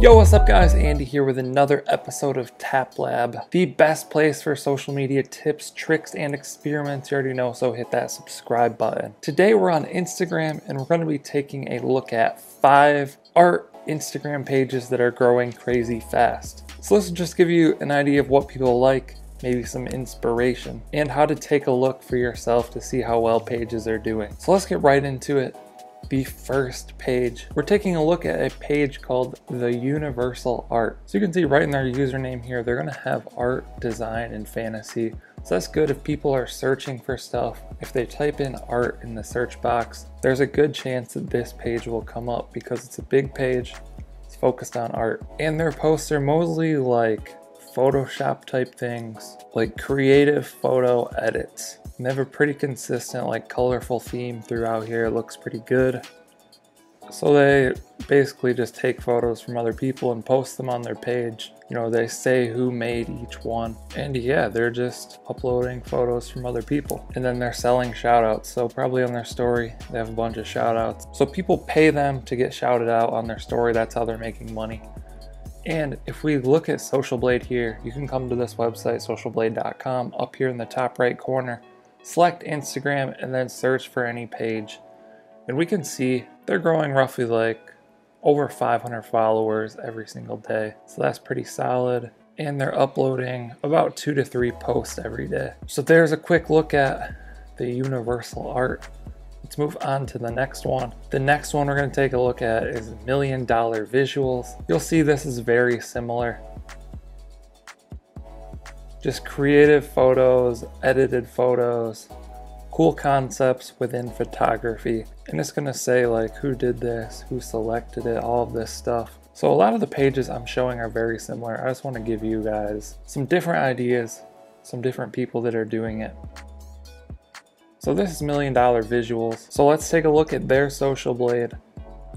Yo, what's up guys? Andy here with another episode of Tap Lab, the best place for social media tips, tricks, and experiments. You already know, so hit that subscribe button. Today we're on Instagram and we're going to be taking a look at 5 art Instagram pages that are growing crazy fast. So let's just give you an idea of what people like, maybe some inspiration, and how to take a look for yourself to see how well pages are doing. So let's get right into it. The first page, we're taking a look at a page called The Universal Art. So you can see right in their username here, they're going to have art, design, and fantasy. So that's good if people are searching for stuff. If they type in art in the search box, there's a good chance that this page will come up because it's a big page. It's focused on art. And their posts are mostly like Photoshop type things, like creative photo edits. And they have a pretty consistent, like, colorful theme throughout here. It looks pretty good. So they basically just take photos from other people and post them on their page. You know, they say who made each one. And yeah, they're just uploading photos from other people. And then they're selling shout outs. So probably on their story, they have a bunch of shout outs. So people pay them to get shouted out on their story. That's how they're making money. And if we look at Social Blade here, you can come to this website, socialblade.com, up here in the top right corner. Select Instagram and then search for any page. And we can see they're growing roughly like over 500 followers every single day. So that's pretty solid. And they're uploading about 2 to 3 posts every day. So there's a quick look at the Universal Art. Let's move on to the next one. The next one we're going to take a look at is $1 Million Visuals. You'll see this is very similar. Just creative photos, edited photos, cool concepts within photography. And it's gonna say like who did this, who selected it, all of this stuff. So a lot of the pages I'm showing are very similar. I just want to give you guys some different ideas, some different people that are doing it. So this is $1 Million Visuals. So let's take a look at their Social Blade.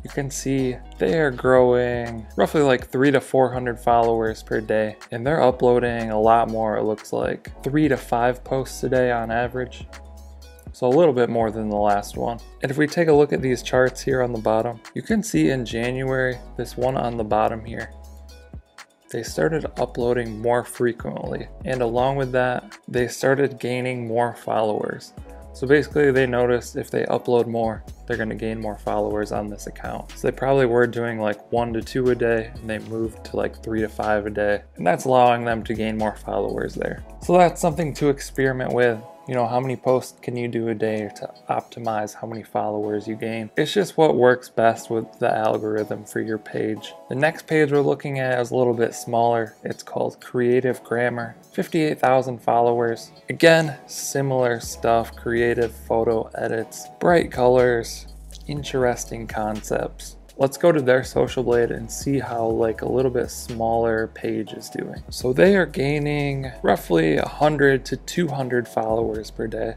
You can see they are growing roughly like 300 to 400 followers per day, and they're uploading a lot more. It looks like 3 to 5 posts a day on average, so a little bit more than the last one. And if we take a look at these charts here on the bottom, you can see in January, this one on the bottom here, they started uploading more frequently, and along with that, they started gaining more followers. So basically they noticed if they upload more, they're going to gain more followers on this account. So they probably were doing like 1 to 2 a day, and they moved to like 3 to 5 a day. And that's allowing them to gain more followers there. So that's something to experiment with. You know, how many posts can you do a day to optimize how many followers you gain? It's just what works best with the algorithm for your page. The next page we're looking at is a little bit smaller. It's called Creative Grammar. 58,000 followers. Again, similar stuff, creative photo edits, bright colors, interesting concepts. Let's go to their Social Blade and see how like a little bit smaller page is doing. So they are gaining roughly 100 to 200 followers per day,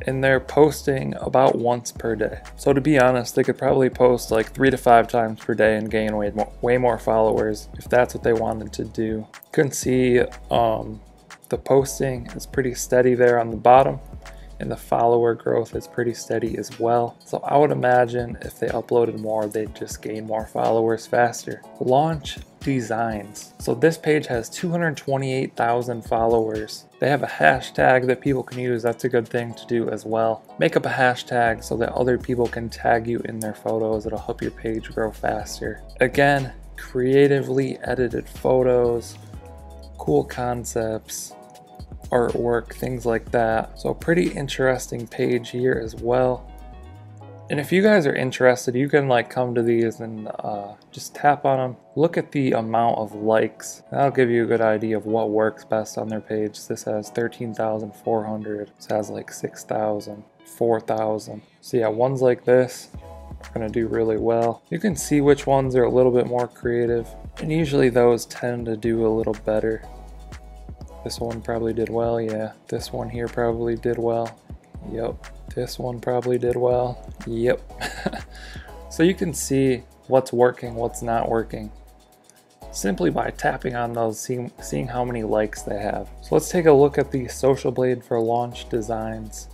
and they're posting about once per day. So to be honest, they could probably post like 3 to 5 times per day and gain way more followers if that's what they wanted to do. You can see the posting is pretty steady there on the bottom, and the follower growth is pretty steady as well. So I would imagine if they uploaded more, they'd just gain more followers faster. Launch Designs. So this page has 228,000 followers. They have a hashtag that people can use. That's a good thing to do as well. Make up a hashtag so that other people can tag you in their photos. It'll help your page grow faster. Again, creatively edited photos, cool concepts, artwork, things like that. So a pretty interesting page here as well. And if you guys are interested, you can like come to these and just tap on them. Look at the amount of likes. That'll give you a good idea of what works best on their page. This has 13,400. This has like 6,000, 4,000. So yeah, ones like this are gonna do really well. You can see which ones are a little bit more creative, and usually those tend to do a little better. This one probably did well, yeah. This one here probably did well. Yep. This one probably did well. Yep. So you can see what's working, what's not working, simply by tapping on those, seeing how many likes they have. So let's take a look at the Social Blade for Launch Designs.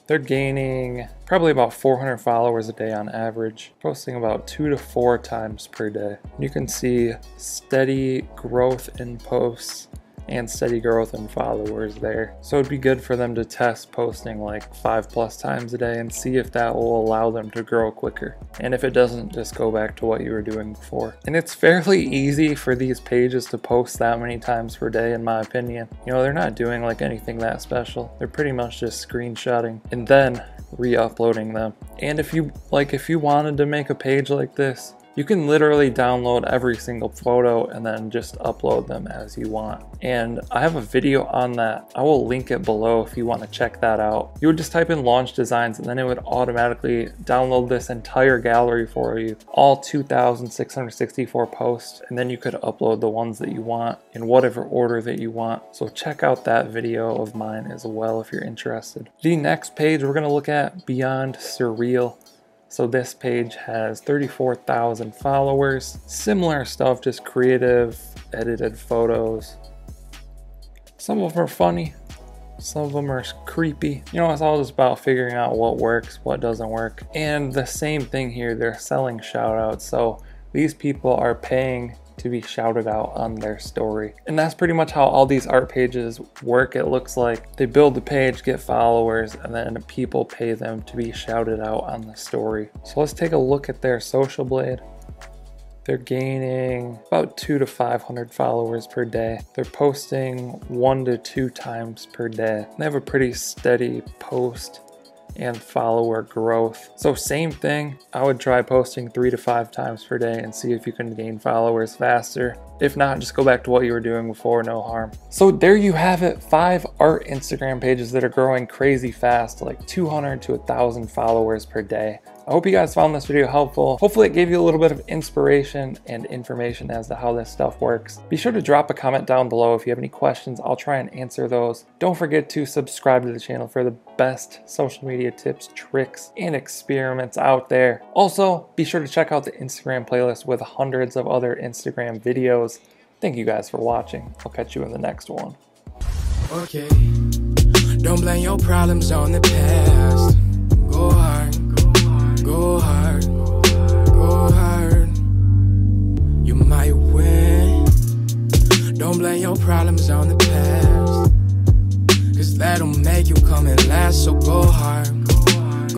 They're gaining probably about 400 followers a day on average, posting about 2 to 4 times per day. You can see steady growth in posts and steady growth in followers there. So it'd be good for them to test posting like 5+ times a day and see if that will allow them to grow quicker. And if it doesn't, just go back to what you were doing before. And it's fairly easy for these pages to post that many times per day, in my opinion. You know, they're not doing like anything that special. They're pretty much just screenshotting and then re-uploading them. And if you wanted to make a page like this, you can literally download every single photo and then just upload them as you want. And I have a video on that. I will link it below if you want to check that out. You would just type in launch designs and then it would automatically download this entire gallery for you, all 2,664 posts, and then you could upload the ones that you want in whatever order that you want. So check out that video of mine as well if you're interested. The next page we're going to look at, Beyond Surreal. So this page has 34,000 followers. Similar stuff, just creative, edited photos. Some of them are funny, some of them are creepy. You know, it's all just about figuring out what works, what doesn't work. And the same thing here, they're selling shout outs. So these people are paying to be shouted out on their story. And that's pretty much how all these art pages work. It looks like they build the page, get followers, and then people pay them to be shouted out on the story. So let's take a look at their social blade. They're gaining about 200 to 500 followers per day. They're posting 1 to 2 times per day. They have a pretty steady post and follower growth. So same thing, I would try posting 3 to 5 times per day and see if you can gain followers faster. If not, just go back to what you were doing before, no harm. So there you have it, 5 art Instagram pages that are growing crazy fast, like 200 to 1,000 followers per day. I hope you guys found this video helpful. Hopefully it gave you a little bit of inspiration and information as to how this stuff works. Be sure to drop a comment down below if you have any questions. I'll try and answer those. Don't forget to subscribe to the channel for the best social media tips, tricks, and experiments out there. Also, be sure to check out the Instagram playlist with hundreds of other Instagram videos. Thank you guys for watching. I'll catch you in the next one. Okay, don't blame your problems on the past. Go hard. Go hard, go hard. You might win. Don't blame your problems on the past, 'cause that'll make you come and last. So go hard.